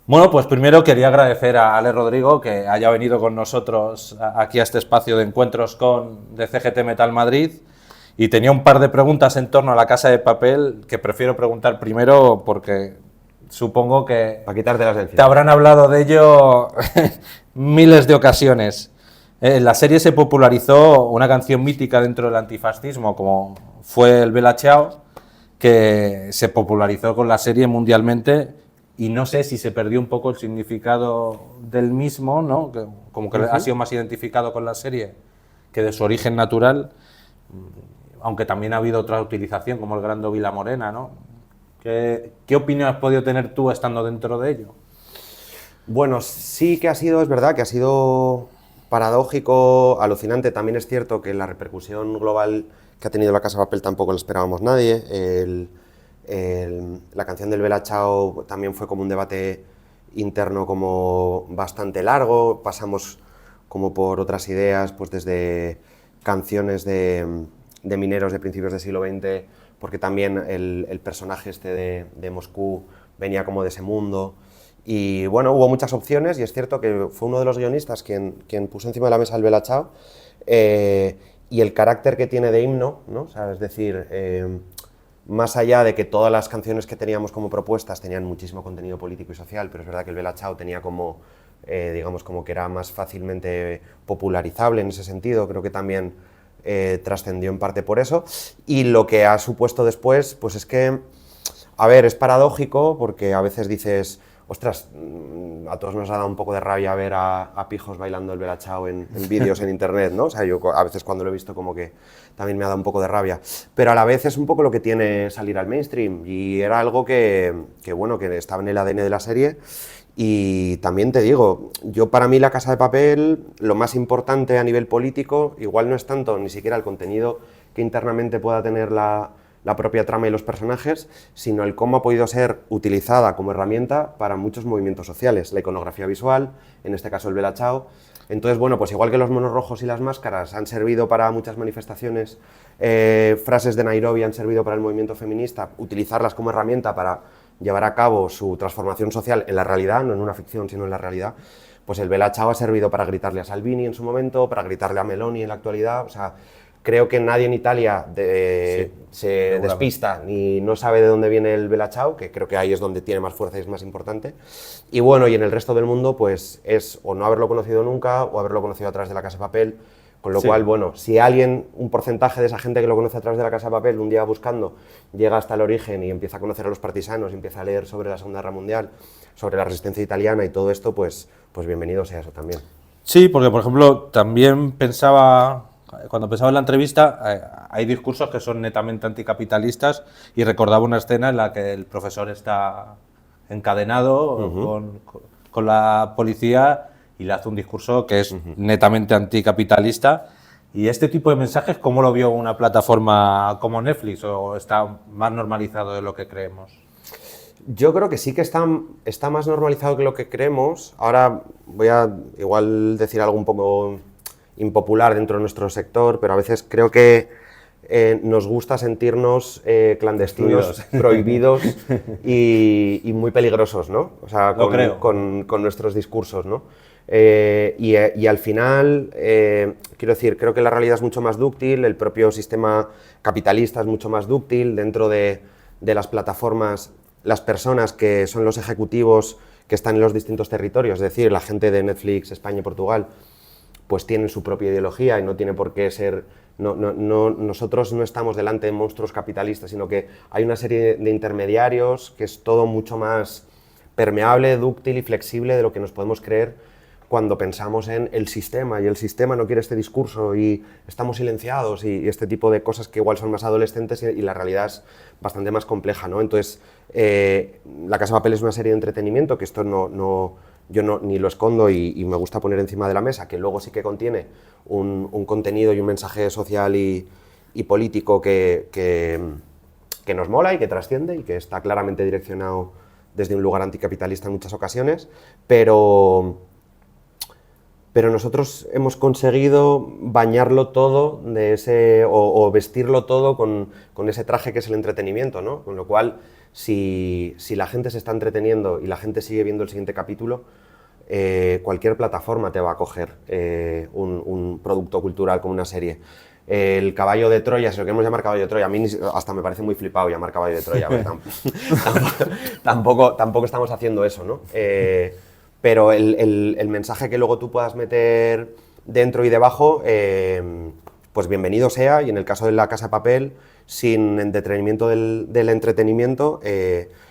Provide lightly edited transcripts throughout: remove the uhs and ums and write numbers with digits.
Bueno, pues primero quería agradecer a Ale Rodrigo que haya venido con nosotros aquí a este espacio de encuentros de CGT Metal Madrid, y tenía un par de preguntas en torno a La Casa de Papel que prefiero preguntar primero porque supongo que Para quitártelas de te encima. habrán hablado de ello miles de ocasiones. En la serie se popularizó una canción mítica dentro del antifascismo, como fue el Bella Ciao, que se popularizó con la serie mundialmente, y no sé si se perdió un poco el significado del mismo, ¿no? Que, como que ha sido más identificado con la serie que de su origen natural, aunque también ha habido otra utilización, como el Grande Vila Morena, ¿no? ¿Qué opinión has podido tener tú estando dentro de ello? Bueno, sí que ha sido, es verdad, que ha sido paradójico, alucinante. También es cierto que la repercusión global que ha tenido La Casa de Papel tampoco la esperábamos nadie. La canción del Bella Ciao también fue como un debate interno como bastante largo. Pasamos como por otras ideas, pues desde canciones de mineros de principios del siglo XX, porque también el personaje este de Moscú venía como de ese mundo. Y bueno, hubo muchas opciones y es cierto que fue uno de los guionistas quien puso encima de la mesa el Bella Ciao, y el carácter que tiene de himno, ¿no? O sea, es decir, más allá de que todas las canciones que teníamos como propuestas tenían muchísimo contenido político y social, pero es verdad que el Bella Ciao tenía como, digamos, como que era más fácilmente popularizable en ese sentido, creo que también trascendió en parte por eso. Y lo que ha supuesto después, pues es que, a ver, es paradójico porque a veces dices, ostras, a todos nos ha dado un poco de rabia ver a pijos bailando el Bella Ciao en vídeos en internet, ¿no? O sea, yo a veces cuando lo he visto como que también me ha dado un poco de rabia. Pero a la vez es un poco lo que tiene salir al mainstream, y era algo bueno, que estaba en el ADN de la serie. Y también te digo, yo para mí La Casa de Papel, lo más importante a nivel político, igual no es tanto ni siquiera el contenido que internamente pueda tener la propia trama y los personajes, sino el cómo ha podido ser utilizada como herramienta para muchos movimientos sociales. La iconografía visual, en este caso el Bella Ciao. Entonces, bueno, pues igual que los monos rojos y las máscaras han servido para muchas manifestaciones, frases de Nairobi han servido para el movimiento feminista, utilizarlas como herramienta para llevar a cabo su transformación social en la realidad, no en una ficción, sino en la realidad, pues el Bella Ciao ha servido para gritarle a Salvini en su momento, para gritarle a Meloni en la actualidad. O sea, creo que nadie en Italia se despista ni no sabe de dónde viene el Bella Ciao, que creo que ahí es donde tiene más fuerza y es más importante. Y bueno, y en el resto del mundo, pues es o no haberlo conocido nunca o haberlo conocido a través de La Casa de Papel. Con lo cual, bueno, si alguien, un porcentaje de esa gente que lo conoce a través de La Casa de Papel, un día buscando, llega hasta el origen y empieza a conocer a los partisanos, y empieza a leer sobre la Segunda Guerra Mundial, sobre la resistencia italiana y todo esto, pues bienvenido sea eso también. Sí, porque por ejemplo también pensaba, cuando pensaba en la entrevista, hay discursos que son netamente anticapitalistas, y recordaba una escena en la que el profesor está encadenado con la policía y le hace un discurso que es netamente anticapitalista. ¿Y este tipo de mensajes cómo lo vio una plataforma como Netflix, o está más normalizado de lo que creemos? Yo creo que sí que está más normalizado que lo que creemos. Ahora voy a igual decir algo un poco impopular dentro de nuestro sector, pero a veces creo que nos gusta sentirnos clandestinos, prohibidos y muy peligrosos, ¿no? O sea, con nuestros discursos, ¿no? Y al final, quiero decir, creo que la realidad es mucho más dúctil, el propio sistema capitalista es mucho más dúctil. Dentro de las plataformas, las personas que son los ejecutivos que están en los distintos territorios, es decir, la gente de Netflix, España y Portugal, pues tienen su propia ideología y no tiene por qué ser... nosotros no estamos delante de monstruos capitalistas, sino que hay una serie de intermediarios, que es todo mucho más permeable, dúctil y flexible de lo que nos podemos creer cuando pensamos en el sistema, y el sistema no quiere este discurso y estamos silenciados y este tipo de cosas que igual son más adolescentes, y la realidad es bastante más compleja, ¿no? Entonces, La Casa de Papel es una serie de entretenimiento, que esto yo ni lo escondo, y me gusta poner encima de la mesa, que luego sí que contiene un contenido y un mensaje social y político que nos mola y que trasciende y que está claramente direccionado desde un lugar anticapitalista en muchas ocasiones, pero nosotros hemos conseguido bañarlo todo de ese, o vestirlo todo con ese traje que es el entretenimiento, ¿no? Con lo cual, si la gente se está entreteniendo y la gente sigue viendo el siguiente capítulo, cualquier plataforma te va a coger un producto cultural como una serie. El caballo de Troya, si lo queremos llamar caballo de Troya, a mí hasta me parece muy flipado llamar caballo de Troya, tampoco estamos haciendo eso, ¿no? Pero el mensaje que luego tú puedas meter dentro y debajo, pues bienvenido sea, y en el caso de La Casa de Papel, sin en detrimento del entretenimiento,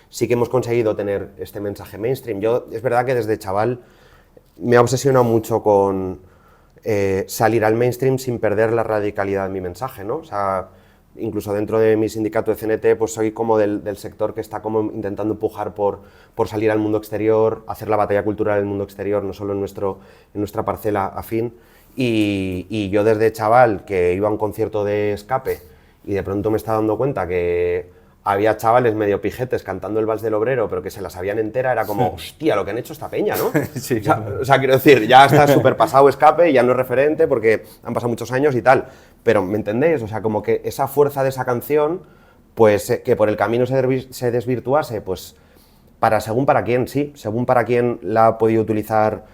sí que hemos conseguido tener este mensaje mainstream. Yo, es verdad que desde chaval me ha obsesionado mucho con salir al mainstream sin perder la radicalidad de mi mensaje, ¿no? O sea, incluso dentro de mi sindicato de CNT, pues soy como del sector que está como intentando empujar por salir al mundo exterior, hacer la batalla cultural en el mundo exterior, no solo en nuestra parcela afín. Y yo desde chaval, que iba a un concierto de Escape y de pronto me estaba dando cuenta que había chavales medio pijetes cantando el Vals del Obrero, pero que se la sabían entera, era como, hostia, lo que han hecho esta peña, ¿no? Sí. O sea, quiero decir, ya está súper pasado Escape, ya no es referente porque han pasado muchos años y tal, pero ¿me entendéis? O sea, como que esa fuerza de esa canción, pues que por el camino se desvirtuase, pues según para quién, sí, según para quién la ha podido utilizar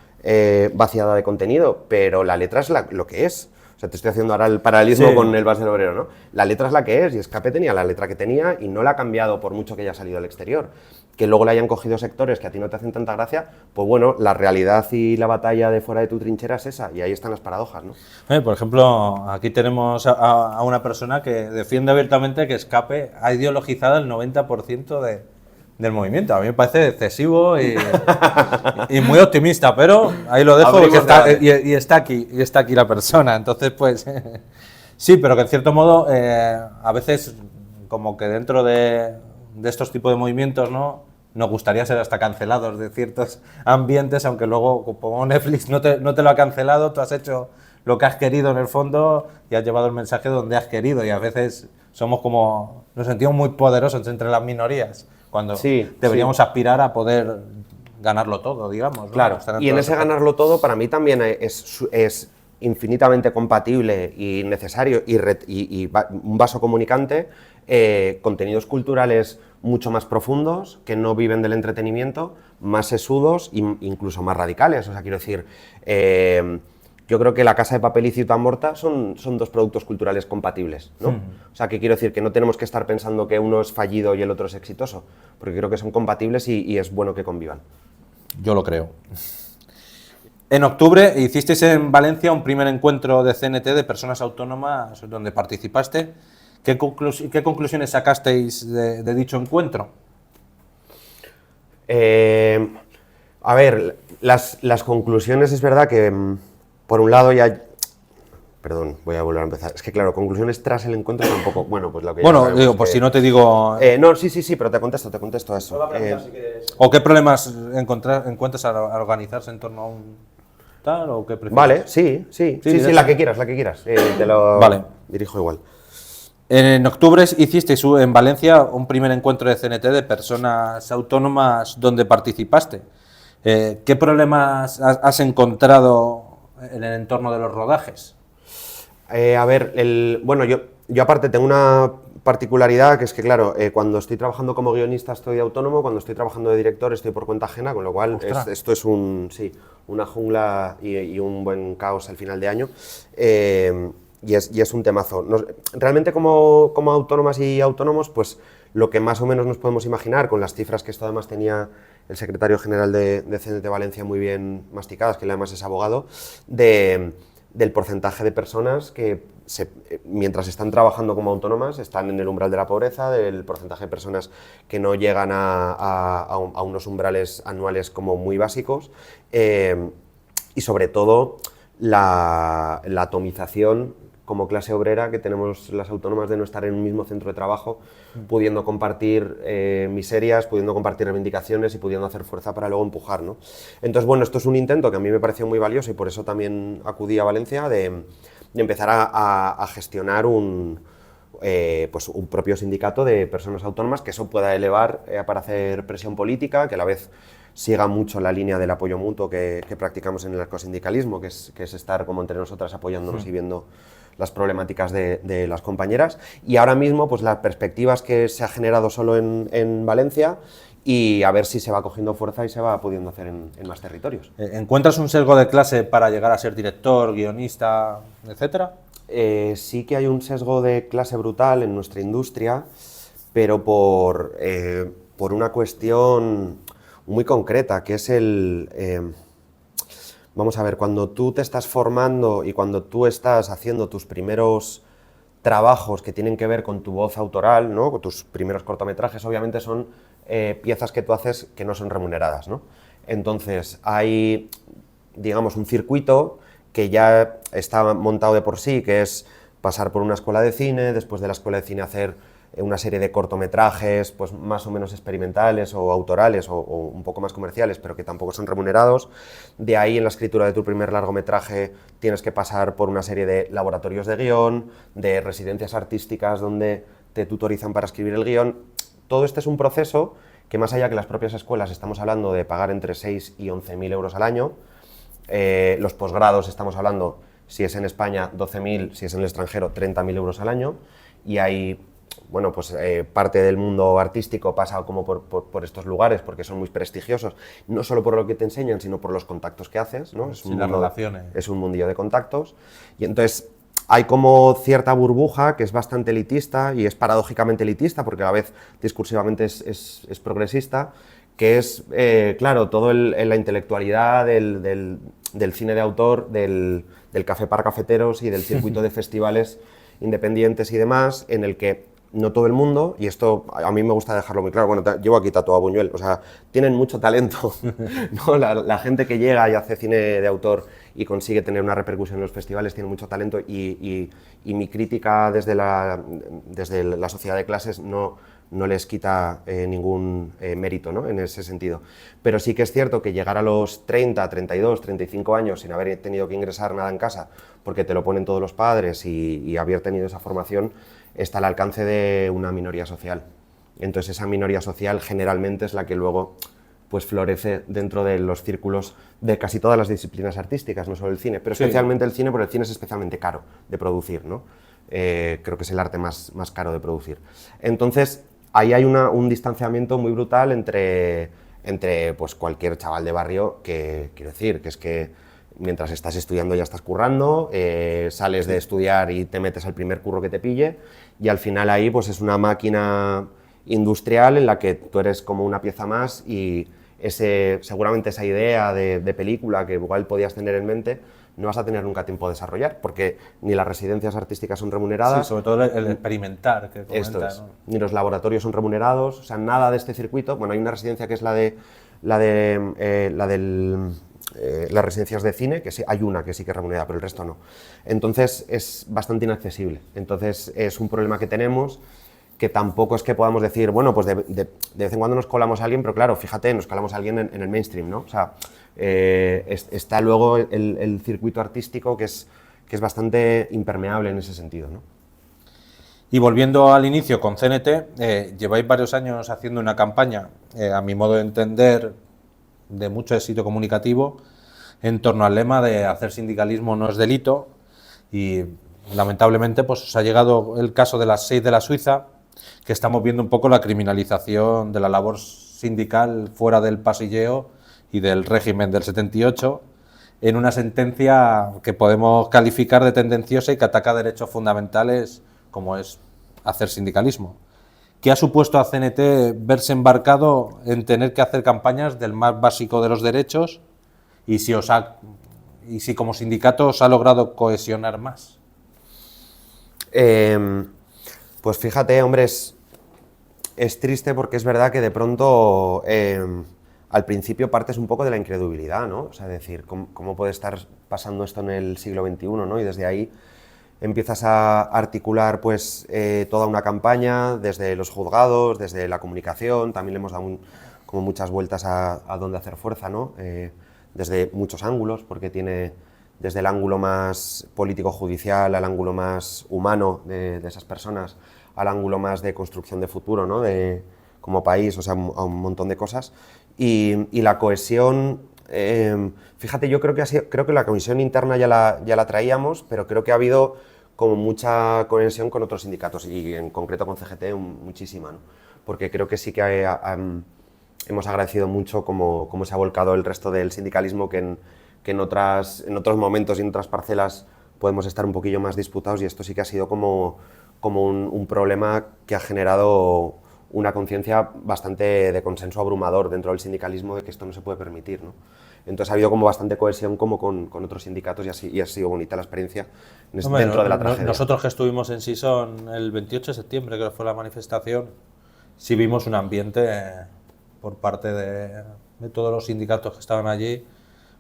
vaciada de contenido, pero la letra es lo que es. O sea, te estoy haciendo ahora el paralelismo con el Vals del Obrero, ¿no? La letra es la que es, y Escape tenía la letra que tenía y no la ha cambiado por mucho que haya salido al exterior. Que luego le hayan cogido sectores que a ti no te hacen tanta gracia, pues bueno, la realidad y la batalla de fuera de tu trinchera es esa, y ahí están las paradojas, ¿no? Por ejemplo, aquí tenemos a una persona que defiende abiertamente que Escape ha ideologizado el 90% del movimiento. A mí me parece excesivo y muy optimista, pero ahí lo dejo porque está aquí la persona. Entonces, pues sí, pero que en cierto modo a veces como que dentro de estos tipos de movimientos, ¿no?, nos gustaría ser hasta cancelados de ciertos ambientes, aunque luego como Netflix no te lo ha cancelado, tú has hecho lo que has querido en el fondo y has llevado el mensaje donde has querido, y a veces nos sentimos muy poderosos entre las minorías, cuando deberíamos aspirar a poder ganarlo todo, digamos, ¿no? Claro, y en ese ganarlo todo para mí también es infinitamente compatible y necesario y un vaso comunicante, contenidos culturales mucho más profundos, que no viven del entretenimiento, más sesudos e incluso más radicales. O sea, quiero decir, yo creo que La Casa de Papel y Ciutat Morta son dos productos culturales compatibles, ¿no? O sea, que quiero decir que no tenemos que estar pensando que uno es fallido y el otro es exitoso, porque creo que son compatibles y es bueno que convivan. Yo lo creo. En octubre hicisteis en Valencia un primer encuentro de CNT de personas autónomas donde participaste. ¿Qué conclusiones sacasteis de dicho encuentro? A ver, las conclusiones es verdad que, por un lado ya... Perdón, voy a volver a empezar. Es que claro, conclusiones tras el encuentro tampoco... Bueno, pues lo que... Bueno, digo, por si no te digo... No, sí, pero te contesto a eso. ¿O qué problemas encuentras al organizarse en torno a un tal o qué prefieres? Vale, sí, la que quieras. Te lo dirijo igual. En octubre hicisteis en Valencia un primer encuentro de CNT de personas autónomas donde participaste. ¿Qué problemas has encontrado en el entorno de los rodajes? A ver, bueno, yo aparte tengo una particularidad, que es que, claro, cuando estoy trabajando como guionista estoy autónomo, cuando estoy trabajando de director estoy por cuenta ajena, con lo cual esto es una jungla y un buen caos al final de año. Y es un temazo. Realmente como autónomas y autónomos, pues lo que más o menos nos podemos imaginar, con las cifras que esto además tenía el secretario general de CNT Valencia muy bien masticadas, que él además es abogado, del porcentaje de personas que mientras están trabajando como autónomas están en el umbral de la pobreza, del porcentaje de personas que no llegan a unos umbrales anuales como muy básicos, y sobre todo la atomización como clase obrera que tenemos las autónomas de no estar en un mismo centro de trabajo, pudiendo compartir miserias, pudiendo compartir reivindicaciones y pudiendo hacer fuerza para luego empujar, ¿no? Entonces, bueno, esto es un intento que a mí me pareció muy valioso y por eso también acudí a Valencia, de empezar a gestionar un propio sindicato de personas autónomas, que eso pueda elevar para hacer presión política, que a la vez siga mucho la línea del apoyo mutuo que practicamos en el anarcosindicalismo, que es estar como entre nosotras apoyándonos y viendo las problemáticas de las compañeras. Y ahora mismo, pues las perspectivas que se ha generado solo en Valencia, y a ver si se va cogiendo fuerza y se va pudiendo hacer en más territorios. ¿Encuentras un sesgo de clase para llegar a ser director, guionista, etcétera? Sí que hay un sesgo de clase brutal en nuestra industria, pero por una cuestión muy concreta, que es vamos a ver, cuando tú te estás formando y cuando tú estás haciendo tus primeros trabajos que tienen que ver con tu voz autoral, ¿no? Con tus primeros cortometrajes, obviamente son piezas que tú haces que no son remuneradas, ¿no? Entonces hay, digamos, un circuito que ya está montado de por sí, que es pasar por una escuela de cine, después de la escuela de cine hacer una serie de cortometrajes pues más o menos experimentales o autorales o un poco más comerciales, pero que tampoco son remunerados. De ahí, en la escritura de tu primer largometraje, tienes que pasar por una serie de laboratorios de guión, de residencias artísticas donde te tutorizan para escribir el guión. Todo este es un proceso que, más allá que las propias escuelas, estamos hablando de pagar entre 6 y 11.000 euros al año. Los posgrados estamos hablando, si es en España, 12.000, si es en el extranjero, 30.000 euros al año. Y hay, bueno, pues parte del mundo artístico pasa como por estos lugares porque son muy prestigiosos, no solo por lo que te enseñan, sino por los contactos que haces, ¿no? Sí, las relaciones. Es un mundillo de contactos. Y entonces hay como cierta burbuja que es bastante elitista, y es paradójicamente elitista porque a la vez discursivamente es progresista, que es, claro, todo la intelectualidad del cine de autor, del café para cafeteros y del circuito de festivales independientes y demás, en el que no todo el mundo, y esto a mí me gusta dejarlo muy claro, bueno, llevo aquí tatuado a Buñuel, o sea, tienen mucho talento, ¿no? La gente que llega y hace cine de autor y consigue tener una repercusión en los festivales tiene mucho talento, y mi crítica desde la sociedad de clases no les quita ningún mérito, ¿no? En ese sentido. Pero sí que es cierto que llegar a los 30, 32, 35 años sin haber tenido que ingresar nada en casa, porque te lo ponen todos los padres y haber tenido esa formación, está al alcance de una minoría social. Entonces esa minoría social generalmente es la que luego pues florece dentro de los círculos de casi todas las disciplinas artísticas, no solo el cine, pero especialmente el cine, porque el cine es especialmente caro de producir, ¿no? Creo que es el arte más caro de producir. Entonces ahí hay un distanciamiento muy brutal entre pues cualquier chaval de barrio, que quiero decir, que es que mientras estás estudiando ya estás currando, sales de estudiar y te metes al primer curro que te pille, y al final ahí pues es una máquina industrial en la que tú eres como una pieza más, y seguramente esa idea de película que igual podías tener en mente no vas a tener nunca tiempo de desarrollar, porque ni las residencias artísticas son remuneradas. Sí, sobre todo el experimentar que comenta, esto es, ¿no? Ni los laboratorios son remunerados, o sea, nada de este circuito. Bueno, hay una residencia que es las residencias de cine, que sí, hay una que sí que es remunerada, pero el resto no. Entonces es bastante inaccesible. Entonces es un problema que tenemos, que tampoco es que podamos decir, bueno, pues de vez en cuando nos colamos a alguien, pero claro, fíjate, nos colamos a alguien en el mainstream, ¿no? O sea, está luego el circuito artístico que es bastante impermeable en ese sentido, ¿no? Y volviendo al inicio con CNT, lleváis varios años haciendo una campaña, a mi modo de entender, de mucho éxito comunicativo, en torno al lema de hacer sindicalismo no es delito, y lamentablemente pues os ha llegado el caso de las 6 de la Suiza, que estamos viendo un poco la criminalización de la labor sindical fuera del pasilleo y del régimen del 78, en una sentencia que podemos calificar de tendenciosa y que ataca derechos fundamentales como es hacer sindicalismo. ¿Qué ha supuesto a CNT verse embarcado en tener que hacer campañas del más básico de los derechos, y si como sindicato os ha logrado cohesionar más? Pues fíjate, hombre, es triste, porque es verdad que de pronto al principio partes un poco de la incredulidad, ¿no? O sea, decir, ¿cómo puede estar pasando esto en el siglo XXI, ¿no? Y desde ahí empiezas a articular pues toda una campaña desde los juzgados, desde la comunicación. También le hemos dado como muchas vueltas a dónde hacer fuerza, ¿no? Desde muchos ángulos, porque tiene desde el ángulo más político-judicial al ángulo más humano de esas personas, al ángulo más de construcción de futuro, ¿no? Como país, o sea, a un montón de cosas. Y la cohesión, fíjate, yo creo que la cohesión interna ya la traíamos, pero creo que ha habido como mucha conexión con otros sindicatos y en concreto con CGT muchísima, ¿no? Porque creo que sí que hemos agradecido mucho cómo se ha volcado el resto del sindicalismo, que en otros momentos y en otras parcelas podemos estar un poquillo más disputados, y esto sí que ha sido como un problema que ha generado una conciencia bastante de consenso abrumador dentro del sindicalismo de que esto no se puede permitir, ¿no? Entonces ha habido como bastante cohesión como con otros sindicatos, y ha sido bonita la experiencia dentro de la tragedia. Nosotros que estuvimos en Sison el 28 de septiembre, creo que fue la manifestación, sí vimos un ambiente por parte de todos los sindicatos que estaban allí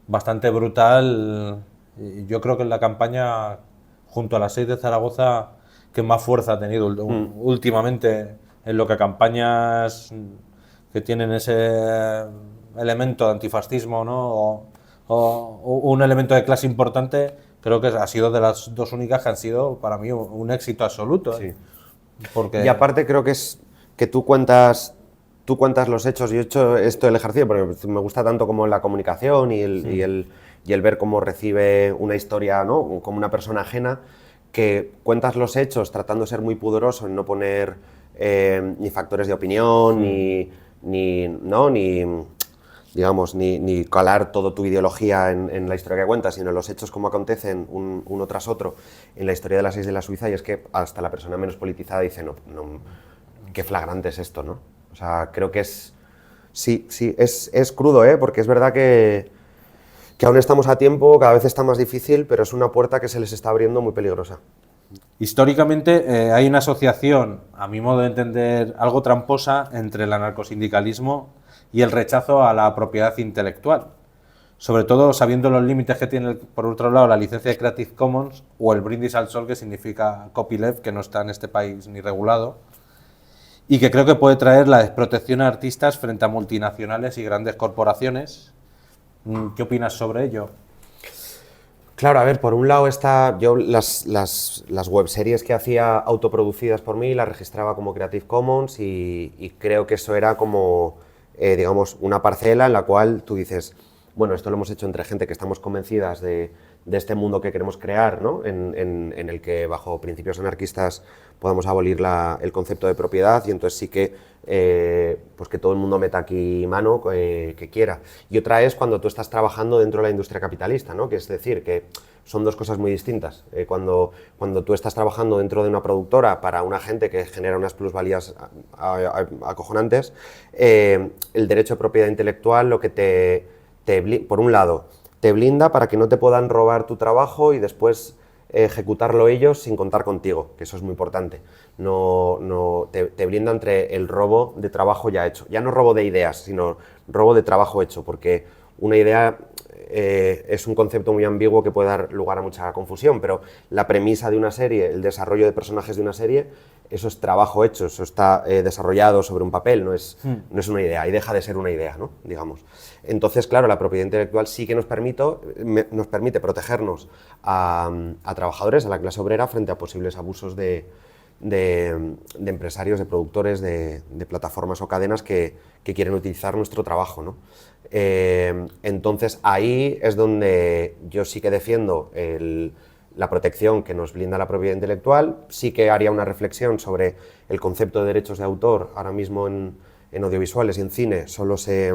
bastante brutal. Y yo creo que en la campaña, junto a las 6 de Zaragoza, que más fuerza ha tenido últimamente en lo que campañas que tienen ese elemento de antifascismo, ¿no? o un elemento de clase importante, creo que ha sido de las dos únicas que han sido para mí un éxito absoluto. Sí. Porque... Y aparte creo que es que tú cuentas los hechos. Yo he hecho esto del ejercicio porque me gusta tanto como la comunicación y el ver cómo recibe una historia, ¿no? Como una persona ajena, que cuentas los hechos tratando de ser muy pudoroso en no poner ni factores de opinión, ni calar toda tu ideología en la historia que cuentas, sino los hechos como acontecen uno tras otro en la historia de las 6 de la Suiza. Y es que hasta la persona menos politizada dice, no, qué flagrante es esto, ¿no? O sea, creo que es crudo, porque es verdad que aún estamos a tiempo, cada vez está más difícil, pero es una puerta que se les está abriendo muy peligrosa. Históricamente hay una asociación, a mi modo de entender, algo tramposa entre el anarcosindicalismo y el rechazo a la propiedad intelectual. Sobre todo sabiendo los límites que tiene, por otro lado, la licencia de Creative Commons o el brindis al sol, que significa copyleft, que no está en este país ni regulado, y que creo que puede traer la desprotección a artistas frente a multinacionales y grandes corporaciones. ¿Qué opinas sobre ello? Claro, a ver, por un lado yo las webseries que hacía autoproducidas por mí las registraba como Creative Commons, y creo que eso era como, digamos, una parcela en la cual tú dices, bueno, esto lo hemos hecho entre gente que estamos convencidas de este mundo que queremos crear, ¿no? En el que bajo principios anarquistas podamos abolir el concepto de propiedad, y entonces sí que pues que todo el mundo meta aquí mano que quiera. Y otra es cuando tú estás trabajando dentro de la industria capitalista, ¿no? Que es decir, que son dos cosas muy distintas. Cuando tú estás trabajando dentro de una productora para una gente que genera unas plusvalías acojonantes, el derecho de propiedad intelectual lo que por un lado, te blinda para que no te puedan robar tu trabajo y después ejecutarlo ellos sin contar contigo, que eso es muy importante. Te blinda entre el robo de trabajo ya hecho. Ya no robo de ideas, sino robo de trabajo hecho, porque una idea es un concepto muy ambiguo que puede dar lugar a mucha confusión, pero la premisa de una serie, el desarrollo de personajes de una serie, eso es trabajo hecho, eso está desarrollado sobre un papel, no es una idea, y deja de ser una idea, ¿no? Digamos. Entonces, claro, la propiedad intelectual sí que nos permite protegernos a trabajadores, a la clase obrera, frente a posibles abusos de empresarios, de productores, de plataformas o cadenas que quieren utilizar nuestro trabajo, ¿no? Entonces ahí es donde yo sí que defiendo la protección que nos blinda la propiedad intelectual. Sí que haría una reflexión sobre el concepto de derechos de autor. Ahora mismo en audiovisuales y en cine solo se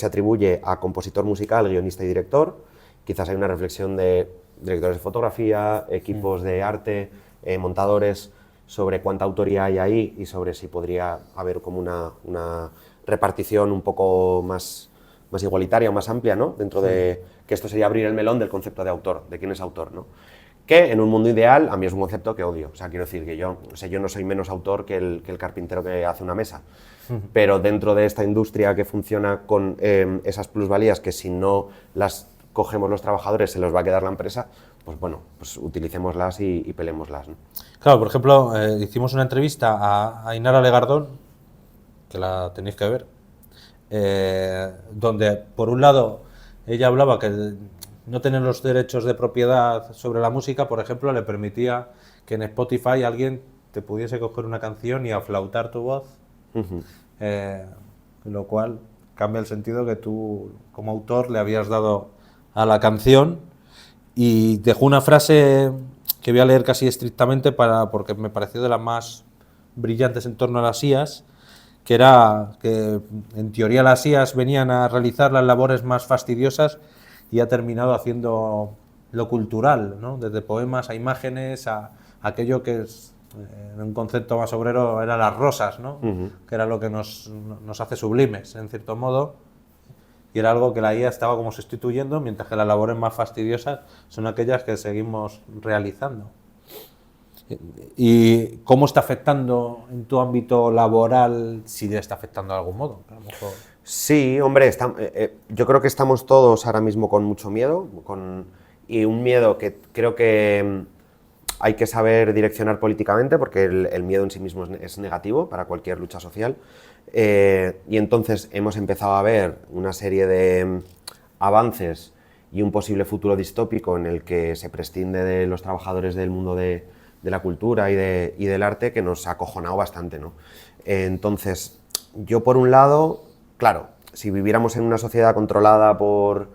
atribuye a compositor musical, guionista y director. Quizás hay una reflexión de directores de fotografía, equipos de arte, montadores, sobre cuánta autoría hay ahí y sobre si podría haber como una repartición un poco más igualitaria o más amplia, ¿no? Dentro de que esto sería abrir el melón del concepto de autor, de quién es autor, ¿no? Que en un mundo ideal a mí es un concepto que odio. O sea, quiero decir que yo no soy menos autor que el carpintero que hace una mesa. Pero dentro de esta industria que funciona con esas plusvalías que si no las cogemos los trabajadores se los va a quedar la empresa, pues bueno, pues utilicémoslas y pelémoslas, ¿no? Claro, por ejemplo, hicimos una entrevista a Ainara Legardón, que la tenéis que ver, donde por un lado ella hablaba que no tener los derechos de propiedad sobre la música, por ejemplo, le permitía que en Spotify alguien te pudiese coger una canción y aflautar tu voz, lo cual cambia el sentido que tú como autor le habías dado a la canción. Y dejó una frase que voy a leer casi estrictamente porque me pareció de las más brillantes en torno a las IAs, que era que en teoría las IAs venían a realizar las labores más fastidiosas y ha terminado haciendo lo cultural, ¿no? Desde poemas a imágenes a aquello que es, en un concepto más obrero, eran las rosas, ¿no? Que era lo que nos hace sublimes, en cierto modo, y era algo que la IA estaba como sustituyendo, mientras que las labores más fastidiosas son aquellas que seguimos realizando. ¿Y cómo está afectando en tu ámbito laboral, si le está afectando de algún modo? A lo mejor... Sí, hombre, yo creo que estamos todos ahora mismo con mucho miedo, y un miedo que creo que hay que saber direccionar políticamente, porque el miedo en sí mismo es negativo para cualquier lucha social. Y entonces hemos empezado a ver una serie de avances y un posible futuro distópico en el que se prescinde de los trabajadores del mundo de la cultura y del arte, que nos ha acojonado bastante, ¿no? Entonces, yo por un lado, claro, si viviéramos en una sociedad controlada por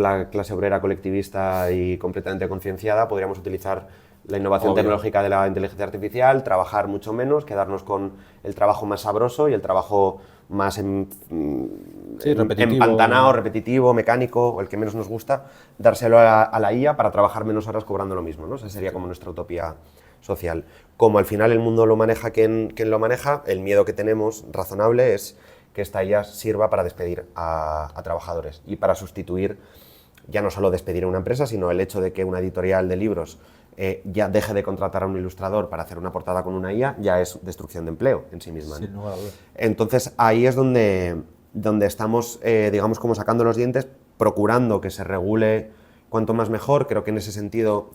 la clase obrera colectivista y completamente concienciada, podríamos utilizar la innovación tecnológica de la inteligencia artificial, trabajar mucho menos, quedarnos con el trabajo más sabroso y el trabajo más empantanado, repetitivo, mecánico, o el que menos nos gusta, dárselo a la IA para trabajar menos horas cobrando lo mismo, ¿no? Esa sería como nuestra utopía social. Como al final el mundo lo maneja quien lo maneja, el miedo que tenemos, razonable, es que esta IA sirva para despedir a trabajadores y para sustituir, ya no solo despedir a una empresa, sino el hecho de que una editorial de libros ya deje de contratar a un ilustrador para hacer una portada con una IA, ya es destrucción de empleo en sí misma, ¿no? Entonces ahí es donde estamos, digamos, como sacando los dientes, procurando que se regule cuanto más mejor. Creo que en ese sentido,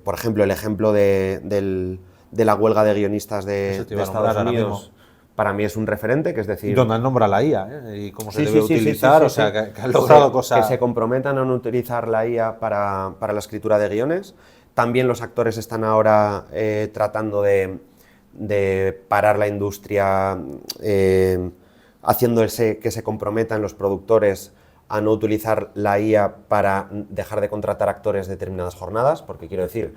por ejemplo, el ejemplo de la huelga de guionistas de Estados Unidos, para mí es un referente, que es decir... Donde nombra la IA, y cómo se debe utilizar, o sea, que han logrado cosas... Que se comprometan a no utilizar la IA para la escritura de guiones. También los actores están ahora tratando de parar la industria, haciéndose que se comprometan los productores a no utilizar la IA para dejar de contratar actores determinadas jornadas, porque quiero decir...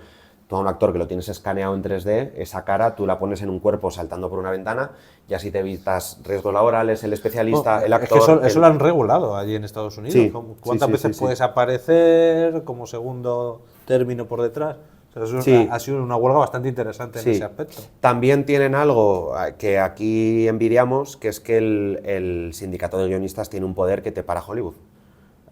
Tú a un actor que lo tienes escaneado en 3D, esa cara tú la pones en un cuerpo saltando por una ventana y así te evitas riesgos laborales, el especialista, el actor... Es que eso lo han regulado allí en Estados Unidos. Sí, ¿Cuántas veces puedes aparecer como segundo término por detrás? O sea, ha sido una huelga bastante interesante en ese aspecto. También tienen algo que aquí envidiamos, que es que el sindicato de guionistas tiene un poder que te para Hollywood.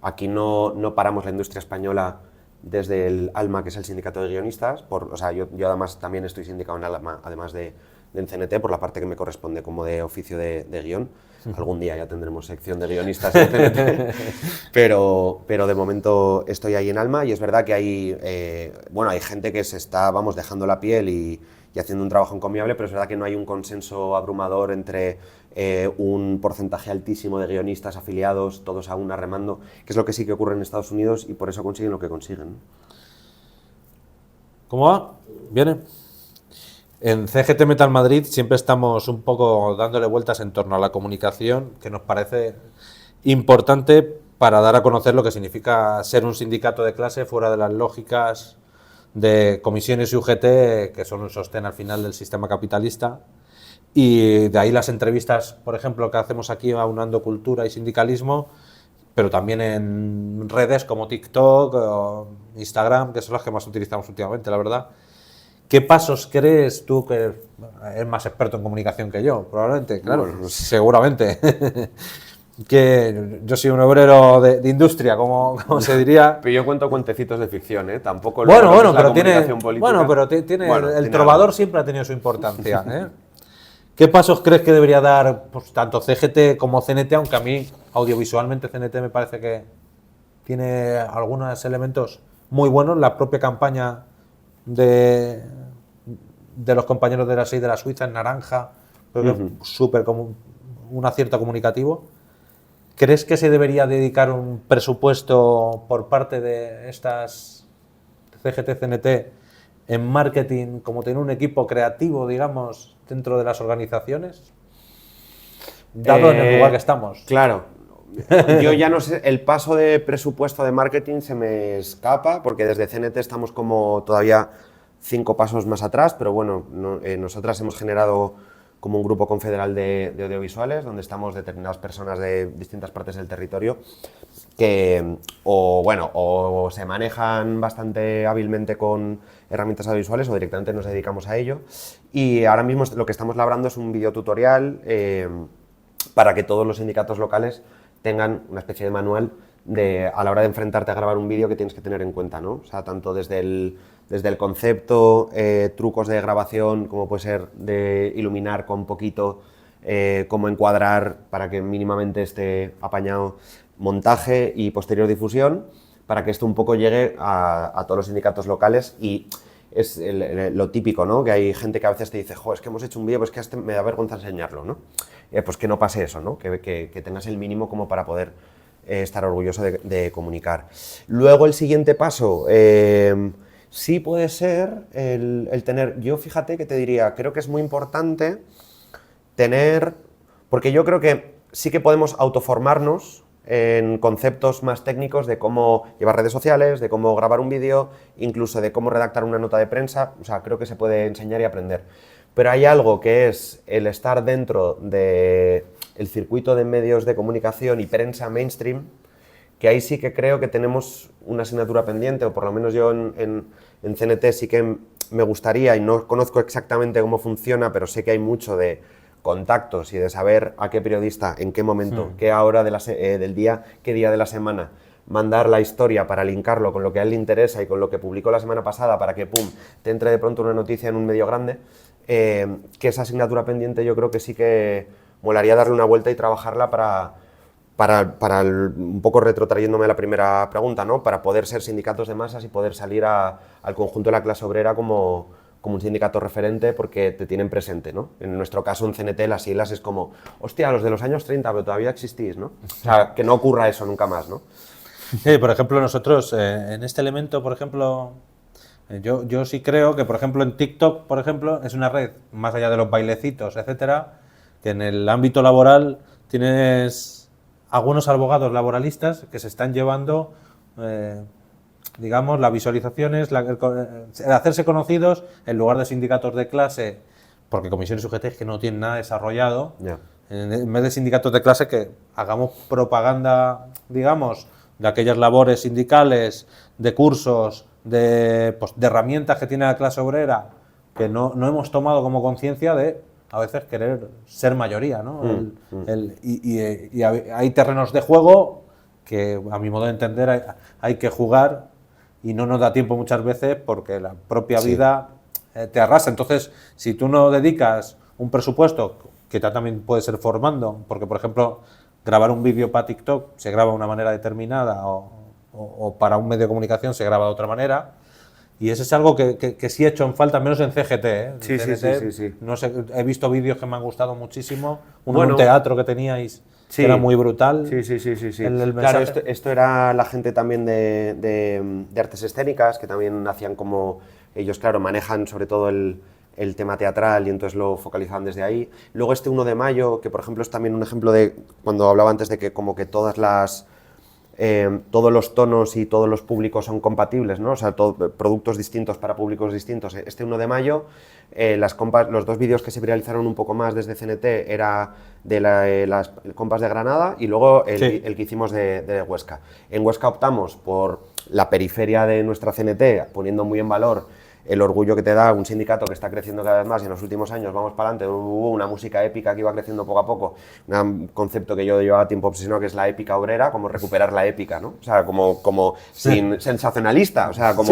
Aquí no paramos la industria española desde el ALMA, que es el sindicato de guionistas, o sea, yo además también estoy sindicado en ALMA, además de en CNT, por la parte que me corresponde como de oficio de guión. Algún día ya tendremos sección de guionistas en CNT, pero de momento estoy ahí en ALMA, y es verdad que hay gente que se está, dejando la piel y haciendo un trabajo encomiable, pero es verdad que no hay un consenso abrumador entre un porcentaje altísimo de guionistas afiliados, todos a una remando, que es lo que sí que ocurre en Estados Unidos, y por eso consiguen lo que consiguen. ¿Cómo va? ¿Viene? En CGT Metal Madrid siempre estamos un poco dándole vueltas en torno a la comunicación, que nos parece importante para dar a conocer lo que significa ser un sindicato de clase fuera de las lógicas de comisiones y UGT, que son un sostén al final del sistema capitalista. Y de ahí las entrevistas, por ejemplo, que hacemos aquí aunando cultura y sindicalismo, pero también en redes como TikTok o Instagram, que son las que más utilizamos últimamente, la verdad. ¿Qué pasos crees tú, que eres más experto en comunicación que yo? Probablemente, claro, seguramente. Que yo soy un obrero de industria, como se diría. Pero yo cuento cuentecitos de ficción, ¿eh? Tampoco pero tiene el trovador siempre ha tenido su importancia, ¿eh? ¿Qué pasos crees que debería dar pues, tanto CGT como CNT? Aunque a mí, audiovisualmente, CNT me parece que tiene algunos elementos muy buenos. La propia campaña de los compañeros de la 6 de la Suiza en naranja, creo que es súper como un acierto comunicativo. ¿Crees que se debería dedicar un presupuesto por parte de estas CGT, CNT en marketing, como tener un equipo creativo, digamos, dentro de las organizaciones, dado en el lugar que estamos? Claro, yo ya no sé, el paso de presupuesto de marketing se me escapa, porque desde CNT estamos como todavía 5 pasos más atrás, pero bueno, nosotras hemos generado como un grupo confederal de audiovisuales, donde estamos determinadas personas de distintas partes del territorio que o se manejan bastante hábilmente con herramientas audiovisuales o directamente nos dedicamos a ello. Y ahora mismo lo que estamos labrando es un videotutorial para que todos los sindicatos locales tengan una especie de manual a la hora de enfrentarte a grabar un vídeo que tienes que tener en cuenta, ¿no? O sea, tanto desde el concepto, trucos de grabación, como puede ser de iluminar con poquito, cómo encuadrar para que mínimamente esté apañado, montaje y posterior difusión, para que esto un poco llegue a todos los sindicatos locales. Y es lo típico, ¿no? Que hay gente que a veces te dice, jo, es que hemos hecho un vídeo, pues que me da vergüenza enseñarlo, ¿no? Pues que no pase eso, ¿no? Que tengas el mínimo como para poder estar orgulloso de comunicar. Luego el siguiente paso, sí puede ser el tener, yo fíjate que te diría, creo que es muy importante tener, porque yo creo que sí que podemos autoformarnos en conceptos más técnicos de cómo llevar redes sociales, de cómo grabar un vídeo, incluso de cómo redactar una nota de prensa. O sea, creo que se puede enseñar y aprender. Pero hay algo que es el estar dentro del circuito de medios de comunicación y prensa mainstream, que ahí sí que creo que tenemos una asignatura pendiente, o por lo menos yo en CNT sí que me gustaría, y no conozco exactamente cómo funciona, pero sé que hay mucho de contactos y de saber a qué periodista, en qué momento, qué hora del día, qué día de la semana, mandar la historia para linkarlo con lo que a él le interesa y con lo que publicó la semana pasada para que, pum, te entre de pronto una noticia en un medio grande, que esa asignatura pendiente yo creo que sí que molaría darle una vuelta y trabajarla un poco retrotrayéndome a la primera pregunta, ¿no? Para poder ser sindicatos de masas y poder salir al conjunto de la clase obrera como un sindicato referente, porque te tienen presente, ¿no? En nuestro caso, en CNT, las siglas es como, hostia, los de los años 30, pero todavía existís, ¿no? O sea, que no ocurra eso nunca más, ¿no? Por ejemplo, nosotros, en este elemento, por ejemplo, yo sí creo que, por ejemplo, en TikTok, por ejemplo, es una red, más allá de los bailecitos, etcétera, que en el ámbito laboral tienes algunos abogados laboralistas que se están llevando, digamos, las visualizaciones, el hacerse conocidos en lugar de sindicatos de clase, porque comisiones UGT que no tienen nada desarrollado, en vez de sindicatos de clase que hagamos propaganda, digamos, de aquellas labores sindicales, de cursos, de herramientas que tiene la clase obrera, que no hemos tomado como conciencia de a veces querer ser mayoría, ¿no? Y hay terrenos de juego que, a mi modo de entender, hay que jugar y no nos da tiempo muchas veces porque la propia vida te arrasa. Entonces, si tú no dedicas un presupuesto, que también puede ser formando, porque, por ejemplo, grabar un vídeo para TikTok se graba de una manera determinada o para un medio de comunicación se graba de otra manera. Y eso es algo que sí he hecho en falta, menos en CGT, ¿eh? Sí, CGT, sí. No sé, he visto vídeos que me han gustado muchísimo. Bueno, en un teatro que teníais, que era muy brutal. Sí. Claro, esto era la gente también de artes escénicas, que también hacían como... Ellos, claro, manejan sobre todo el tema teatral y entonces lo focalizaban desde ahí. Luego este 1 de mayo, que por ejemplo es también un ejemplo de... Cuando hablaba antes de que como que todos los tonos y todos los públicos son compatibles, ¿no? O sea, productos distintos para públicos distintos. Este 1 de mayo, los 2 vídeos que se viralizaron un poco más desde CNT era de las compas de Granada y luego el que hicimos de Huesca. En Huesca optamos por la periferia de nuestra CNT, poniendo muy en valor el orgullo que te da un sindicato que está creciendo cada vez más y en los últimos años vamos para adelante, hubo una música épica que iba creciendo poco a poco, un concepto que yo llevaba tiempo obsesionado, que es la épica obrera, como recuperar la épica, ¿no? O sea, como sin sensacionalista, o sea, como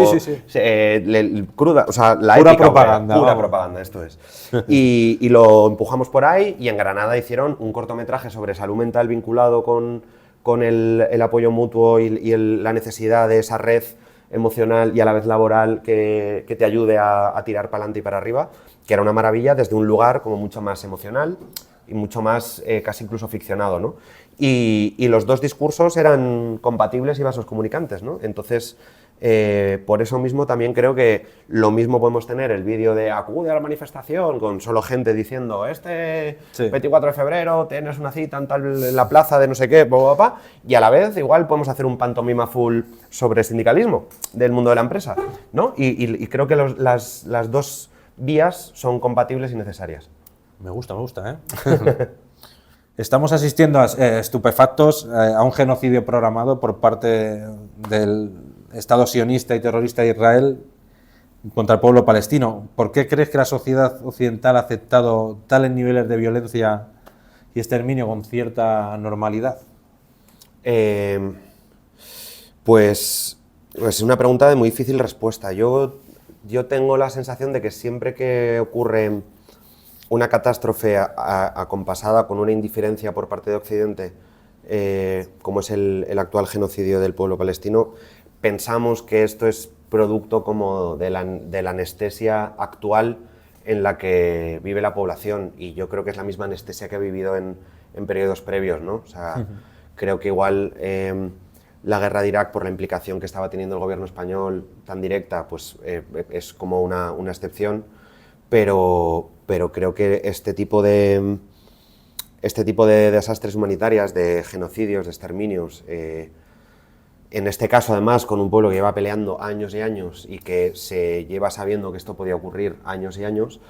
cruda, o sea, la pura épica propaganda. Obrera, pura propaganda, esto es. Y lo empujamos por ahí y en Granada hicieron un cortometraje sobre salud mental vinculado con el apoyo mutuo y la necesidad de esa red emocional y a la vez laboral que te ayude a tirar para adelante y para arriba, que era una maravilla desde un lugar como mucho más emocional y mucho más casi incluso ficcionado, ¿no? y los dos discursos eran compatibles y vasos comunicantes, ¿no? Entonces, por eso mismo también creo que lo mismo podemos tener el vídeo de acude a la manifestación con solo gente diciendo Sí. 24 de febrero tienes una cita en la plaza de no sé qué, y a la vez igual podemos hacer un pantomima full sobre sindicalismo del mundo de la empresa, ¿no? Y creo que las dos vías son compatibles y necesarias. Me gusta, ¿eh? Estamos asistiendo estupefactos a un genocidio programado por parte del Estado sionista y terrorista de Israel contra el pueblo palestino. ¿Por qué crees que la sociedad occidental ha aceptado tales niveles de violencia y exterminio con cierta normalidad? Pues es una pregunta de muy difícil respuesta. Yo tengo la sensación de que siempre que ocurre una catástrofe acompasada con una indiferencia por parte de Occidente, como es el actual genocidio del pueblo palestino, pensamos que esto es producto como de la anestesia actual en la que vive la población, y yo creo que es la misma anestesia que ha vivido en periodos previos, ¿no? O sea, creo que igual la guerra de Irak, por la implicación que estaba teniendo el gobierno español tan directa, pues es como una excepción, pero creo que este tipo de desastres humanitarias, de genocidios, de exterminios, en este caso además con un pueblo que lleva peleando años y años y que se lleva sabiendo que esto podía ocurrir años y años,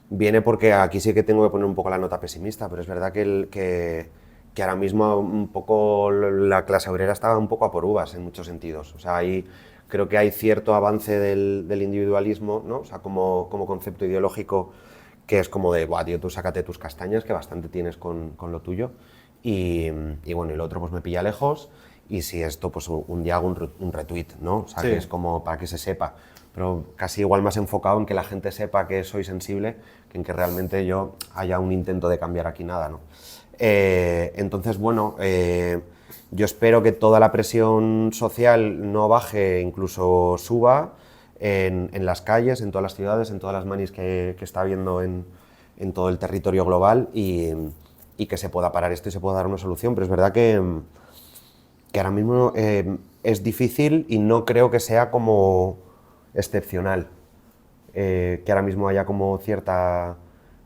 viene porque aquí sí que tengo que poner un poco la nota pesimista, pero es verdad que ahora mismo un poco la clase obrera estaba un poco a por uvas en muchos sentidos. O sea, creo que hay cierto avance del individualismo, ¿no? O sea, como concepto ideológico, que es como de, buah, tío, tú sácate tus castañas, que bastante tienes con lo tuyo, y bueno, y lo otro pues me pilla lejos, y si esto, pues un día hago un retweet, ¿no? O sea, Sí. que es como para que se sepa, pero casi igual más enfocado en que la gente sepa que soy sensible, que en que realmente yo haya un intento de cambiar aquí nada, ¿no? Entonces, bueno, yo espero que toda la presión social no baje, incluso suba en las calles, en todas las ciudades, en todas las manis que está habiendo en todo el territorio global, y que se pueda parar esto y se pueda dar una solución. Pero es verdad que ahora mismo es difícil y no creo que sea como excepcional, que ahora mismo haya como cierta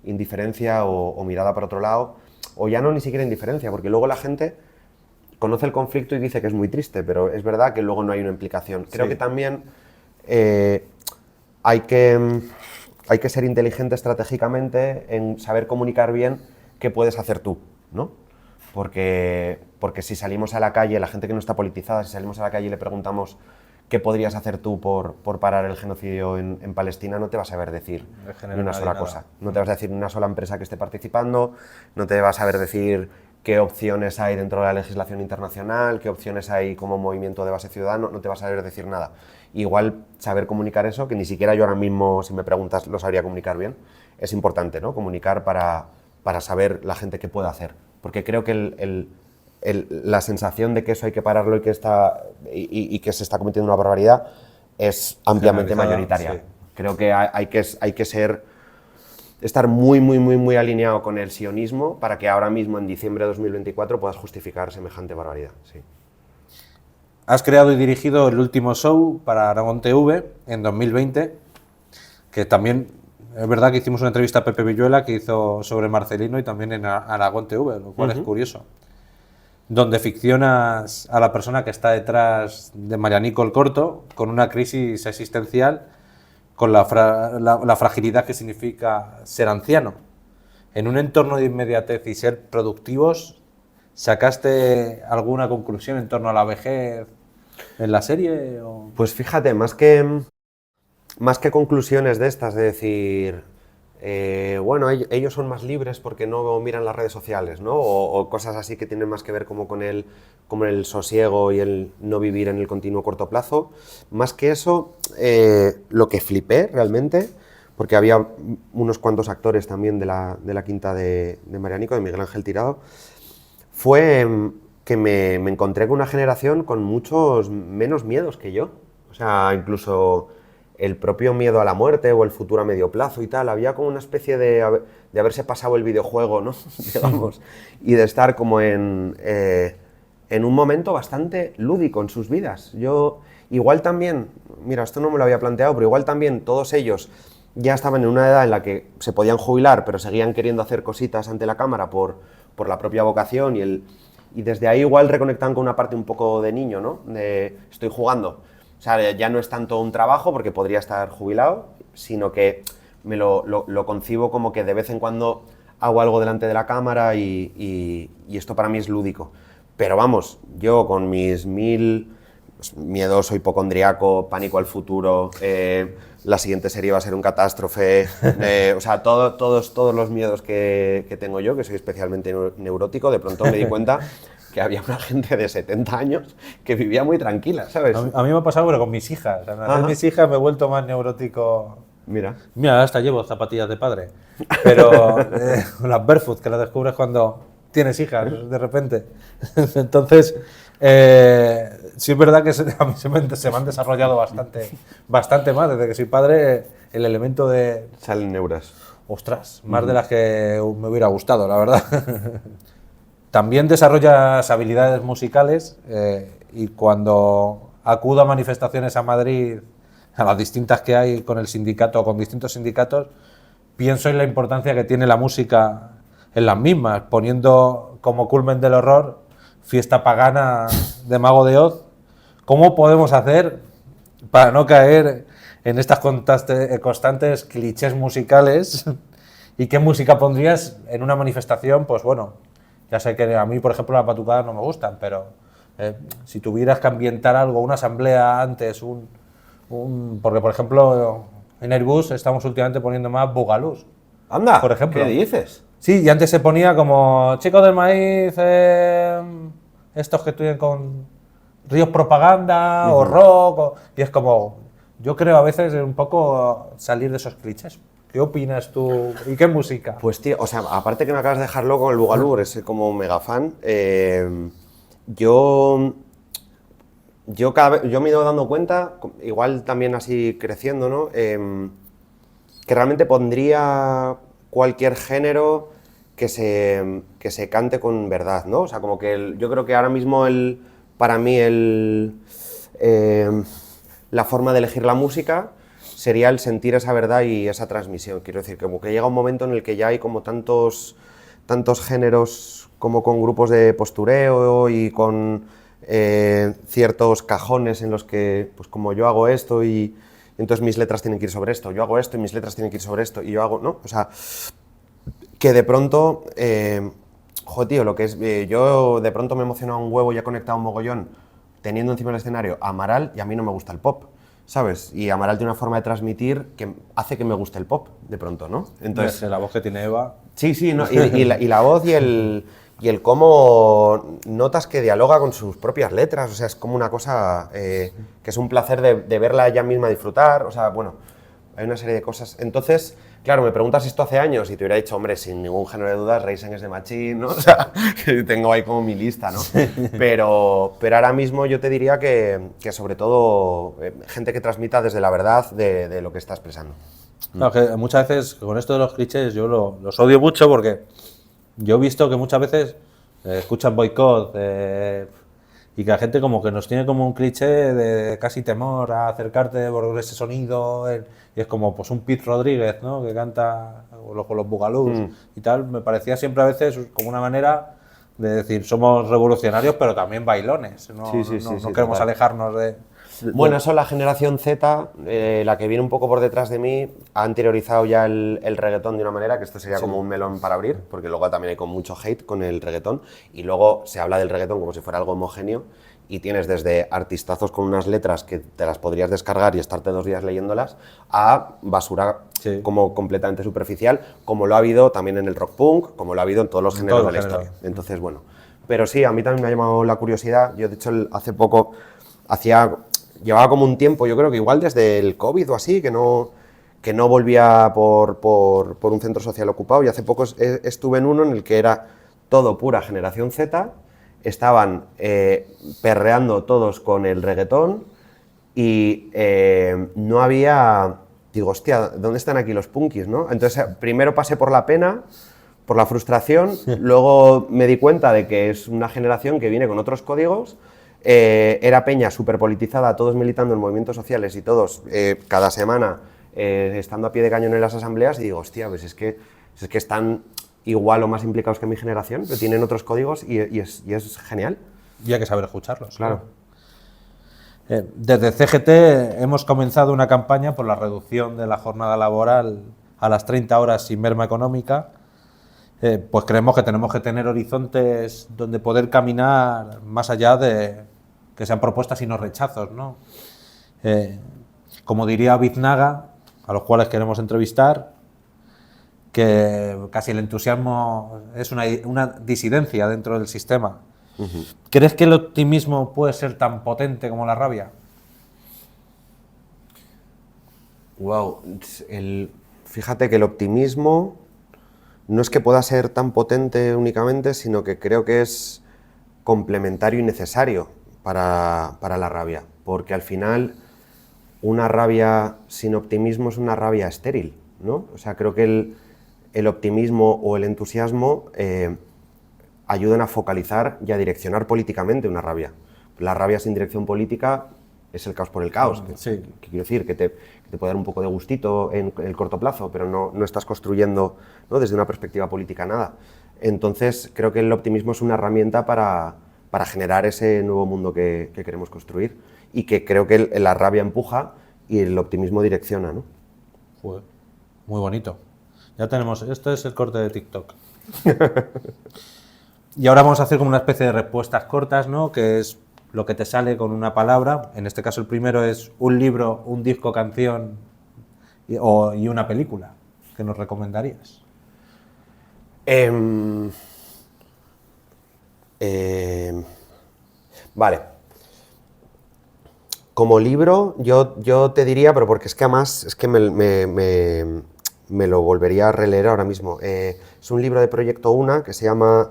indiferencia o mirada para otro lado, o ya no ni siquiera indiferencia, porque luego la gente conoce el conflicto y dice que es muy triste, pero es verdad que luego no hay una implicación. Creo que también hay que ser inteligente estratégicamente en saber comunicar bien qué puedes hacer tú, ¿no? Porque si salimos a la calle, la gente que no está politizada, si salimos a la calle y le preguntamos qué podrías hacer tú por parar el genocidio en Palestina, no te vas a saber decir ni una sola cosa. No te vas a decir ni una sola empresa que esté participando, no te vas a saber decir qué opciones hay dentro de la legislación internacional, qué opciones hay como movimiento de base ciudadano, no te vas a saber decir nada. Igual saber comunicar eso, que ni siquiera yo ahora mismo, si me preguntas, lo sabría comunicar bien, es importante, ¿no? Comunicar para saber la gente qué puede hacer. Porque creo que la sensación de que eso hay que pararlo y que se está cometiendo una barbaridad es ampliamente mayoritaria. Sí. Creo que hay que estar muy alineado con el sionismo para que ahora mismo, en diciembre de 2024, puedas justificar semejante barbaridad. Sí. Has creado y dirigido el último show para Aragón TV en 2020, que también es verdad que hicimos una entrevista a Pepe Villuela que hizo sobre Marcelino y también en Aragón TV, lo cual es curioso, donde ficcionas a la persona que está detrás de Marianico el Corto con una crisis existencial, con la fragilidad que significa ser anciano. En un entorno de inmediatez y ser productivos, ¿sacaste alguna conclusión en torno a la vejez en la serie? ¿O? Pues fíjate, más que conclusiones de estas, de decir, bueno, ellos son más libres porque no miran las redes sociales, ¿no? O cosas así que tienen más que ver como con el sosiego y el no vivir en el continuo corto plazo. Más que eso, lo que flipé realmente, porque había unos cuantos actores también de la quinta de Marianico, de Miguel Ángel Tirado, fue que me encontré con una generación con muchos menos miedos que yo. O sea, incluso el propio miedo a la muerte o el futuro a medio plazo y tal. Había como una especie de haberse pasado el videojuego, ¿no? Digamos, y de estar como en un momento bastante lúdico en sus vidas. Yo, igual también, mira, esto no me lo había planteado, pero igual también todos ellos ya estaban en una edad en la que se podían jubilar, pero seguían queriendo hacer cositas ante la cámara por la propia vocación y desde ahí igual reconectan con una parte un poco de niño, ¿no? De estoy jugando. O sea, ya no es tanto un trabajo porque podría estar jubilado, sino que me lo concibo como que de vez en cuando hago algo delante de la cámara y esto para mí es lúdico. Pero vamos, yo con mis 1000 miedoso, hipocondriaco, pánico al futuro, la siguiente serie va a ser un catástrofe, o sea, todos los miedos que tengo yo, que soy especialmente neurótico, de pronto me di cuenta que había una gente de 70 años que vivía muy tranquila, ¿sabes? A mí me ha pasado, pero con mis hijas. O sea, al nacer mis hijas me he vuelto más neurótico. Mira, hasta llevo zapatillas de padre. Pero las barefoot, que las descubres cuando tienes hijas, de repente. Entonces, sí es verdad que a mí se me han desarrollado bastante más. Desde que soy padre, el elemento de... salen neuras. Ostras, más de las que me hubiera gustado, la verdad. También desarrollas habilidades musicales y cuando acudo a manifestaciones a Madrid, a las distintas que hay con el sindicato o con distintos sindicatos, pienso en la importancia que tiene la música en las mismas, poniendo como culmen del horror Fiesta Pagana de Mago de Oz. ¿Cómo podemos hacer para no caer en estas constantes clichés musicales? ¿Y qué música pondrías en una manifestación? Pues bueno, ya sé que a mí, por ejemplo, las batucadas no me gustan, pero si tuvieras que ambientar algo, una asamblea antes, porque, por ejemplo, en Airbus estamos últimamente poniendo más bugalús. Anda, por ejemplo. ¿Qué dices? Sí, y antes se ponía como Chicos del Maíz, estos que estudian con Ríos Propaganda o rock, y es como, yo creo a veces un poco salir de esos clichés. ¿Qué opinas tú? ¿Y qué música? Pues tío, o sea, aparte que me acabas de dejar loco con el bugalú, eres como mega fan, yo me he ido dando cuenta, igual también así creciendo, ¿no? Que realmente pondría cualquier género que se cante con verdad, ¿no? O sea, como que yo creo que ahora mismo para mí la forma de elegir la música sería el sentir esa verdad y esa transmisión. Quiero decir, como que llega un momento en el que ya hay como tantos géneros como con grupos de postureo y con ciertos cajones en los que, pues como yo hago esto y entonces mis letras tienen que ir sobre esto, yo hago esto y mis letras tienen que ir sobre esto y yo hago, ¿no? O sea, que de pronto, joder, tío, lo que es, yo de pronto me he emocionado un huevo y he conectado un mogollón teniendo encima del escenario a Amaral y a mí no me gusta el pop, ¿sabes? Y Amaral tiene una forma de transmitir que hace que me guste el pop, de pronto, ¿no? Entonces, la voz que tiene Eva... Sí, ¿no? y la voz y el cómo notas que dialoga con sus propias letras, o sea, es como una cosa que es un placer de verla ella misma disfrutar, o sea, bueno, hay una serie de cosas. Entonces, claro, me preguntas esto hace años y te hubiera dicho, hombre, sin ningún género de dudas, Rage Against the Machine, ¿no? O sea, tengo ahí como mi lista, ¿no? Pero ahora mismo yo te diría que sobre todo gente que transmita desde la verdad de lo que está expresando. Claro, que muchas veces con esto de los clichés yo los odio mucho porque yo he visto que muchas veces escuchan boicot y que la gente como que nos tiene como un cliché de casi temor a acercarte por ese sonido y es como pues un Pete Rodríguez, ¿no? Que canta con los bugalús y tal. Me parecía siempre a veces como una manera de decir somos revolucionarios pero también bailones, no queremos alejarnos de... Bueno, eso la generación Z, la que viene un poco por detrás de mí, ha interiorizado ya el reggaetón de una manera que esto sería como un melón para abrir, porque luego también hay con mucho hate con el reggaetón y luego se habla del reggaetón como si fuera algo homogéneo y tienes desde artistazos con unas letras que te las podrías descargar y estarte 2 días leyéndolas a basura como completamente superficial, como lo ha habido también en el rock punk, como lo ha habido en todos los géneros de la historia. Entonces, bueno, pero sí, a mí también me ha llamado la curiosidad. Yo, de hecho, hace poco llevaba como un tiempo, yo creo que igual desde el COVID o así, que no volvía por un centro social ocupado y hace poco estuve en uno en el que era todo pura generación Z, estaban perreando todos con el reggaetón y no había... Digo, hostia, ¿dónde están aquí los punkis, no? Entonces, primero pasé por la pena, por la frustración, luego me di cuenta de que es una generación que viene con otros códigos, era peña súper politizada, todos militando en movimientos sociales y todos cada semana estando a pie de cañón en las asambleas, y digo, hostia, pues es que están igual o más implicados que mi generación, pero tienen otros códigos y es genial. Y hay que saber escucharlos. Claro. Desde CGT hemos comenzado una campaña por la reducción de la jornada laboral a las 30 horas sin merma económica. Pues creemos que tenemos que tener horizontes donde poder caminar más allá de que sean propuestas y no rechazos, ¿no? Como diría Biznaga, a los cuales queremos entrevistar, que casi el entusiasmo es una disidencia dentro del sistema. ¿Crees que el optimismo puede ser tan potente como la rabia? Wow, fíjate que el optimismo no es que pueda ser tan potente únicamente, sino que creo que es complementario y necesario para la rabia, porque al final una rabia sin optimismo es una rabia estéril, ¿no? O sea, creo que el optimismo o el entusiasmo ayudan a focalizar y a direccionar políticamente una rabia. La rabia sin dirección política es el caos por el caos. Sí. Que quiero decir, que te puede dar un poco de gustito en el corto plazo, pero no estás construyendo, ¿no?, desde una perspectiva política nada. Entonces, creo que el optimismo es una herramienta para generar ese nuevo mundo que queremos construir, y que creo que la rabia empuja y el optimismo direcciona, ¿no? Joder, muy bonito. Ya tenemos, este es el corte de TikTok. Y ahora vamos a hacer como una especie de respuestas cortas, ¿no? Que es lo que te sale con una palabra. En este caso el primero es un libro, un disco, canción y una película que nos recomendarías. Vale. Como libro, yo te diría, pero porque es que además es que me lo volvería a releer ahora mismo. Es un libro de Proyecto Una que se llama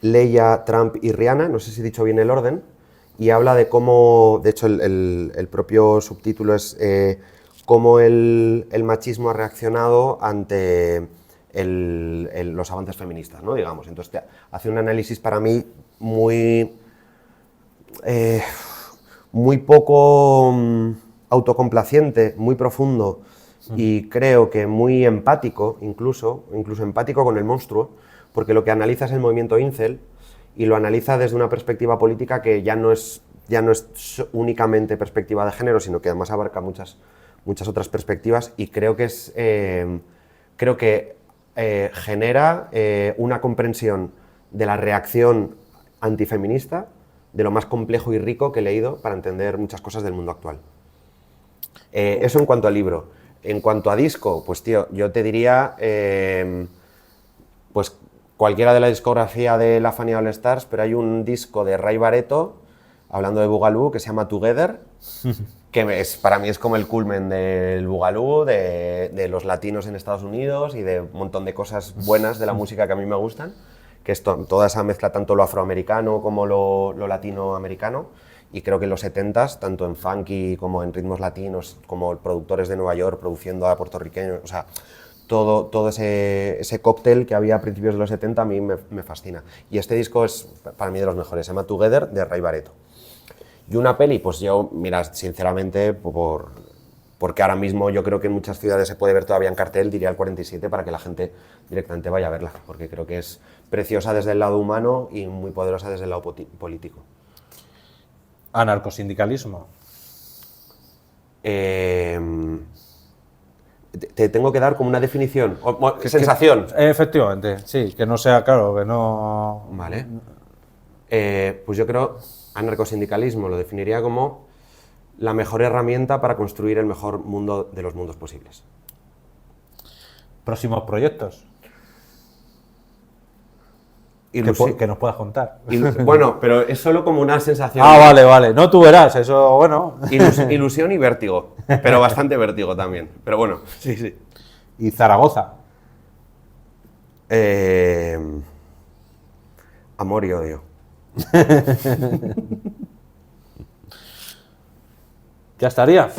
Leia, Trump y Rihanna, no sé si he dicho bien el orden, y habla de cómo, de hecho el propio subtítulo es cómo el machismo ha reaccionado ante los avances feministas, ¿no?, digamos. Entonces hace un análisis para mí muy poco autocomplaciente, muy profundo, y creo que muy empático, incluso empático con el monstruo, porque lo que analiza es el movimiento incel, y lo analiza desde una perspectiva política que ya no es únicamente perspectiva de género, sino que además abarca muchas otras perspectivas, y creo que genera una comprensión de la reacción antifeminista de lo más complejo y rico que he leído para entender muchas cosas del mundo actual. Eso en cuanto al libro. En cuanto a disco, pues tío, yo te diría pues cualquiera de la discografía de La Fania All Stars, pero hay un disco de Ray Barretto, hablando de Boogaloo, que se llama Together, que para mí es como el culmen del Boogaloo, de los latinos en Estados Unidos y de un montón de cosas buenas de la música que a mí me gustan, que es toda esa mezcla, tanto lo afroamericano como lo latinoamericano, y creo que en los 70s, tanto en funky como en ritmos latinos, como productores de Nueva York produciendo a puertorriqueños, o sea, todo ese cóctel que había a principios de los 70 a mí me fascina. Y este disco es para mí de los mejores, se llama Together, de Ray Barretto. Y una peli, pues yo, mira, sinceramente, porque ahora mismo yo creo que en muchas ciudades se puede ver todavía en cartel, diría el 47, para que la gente directamente vaya a verla, porque creo que es preciosa desde el lado humano y muy poderosa desde el lado político. Anarcosindicalismo. Te tengo que dar como una definición, sensación. Efectivamente, sí, que no sea, claro, que no... Vale. Pues yo creo, anarcosindicalismo lo definiría como la mejor herramienta para construir el mejor mundo de los mundos posibles. Próximos proyectos. Que nos puedas contar. Bueno, pero es solo como una sensación. Ah, vale. No, tú verás, eso, bueno. Ilusión y vértigo, pero bastante vértigo también. Pero bueno, sí. ¿Y Zaragoza? Amor y odio. Ya estaría.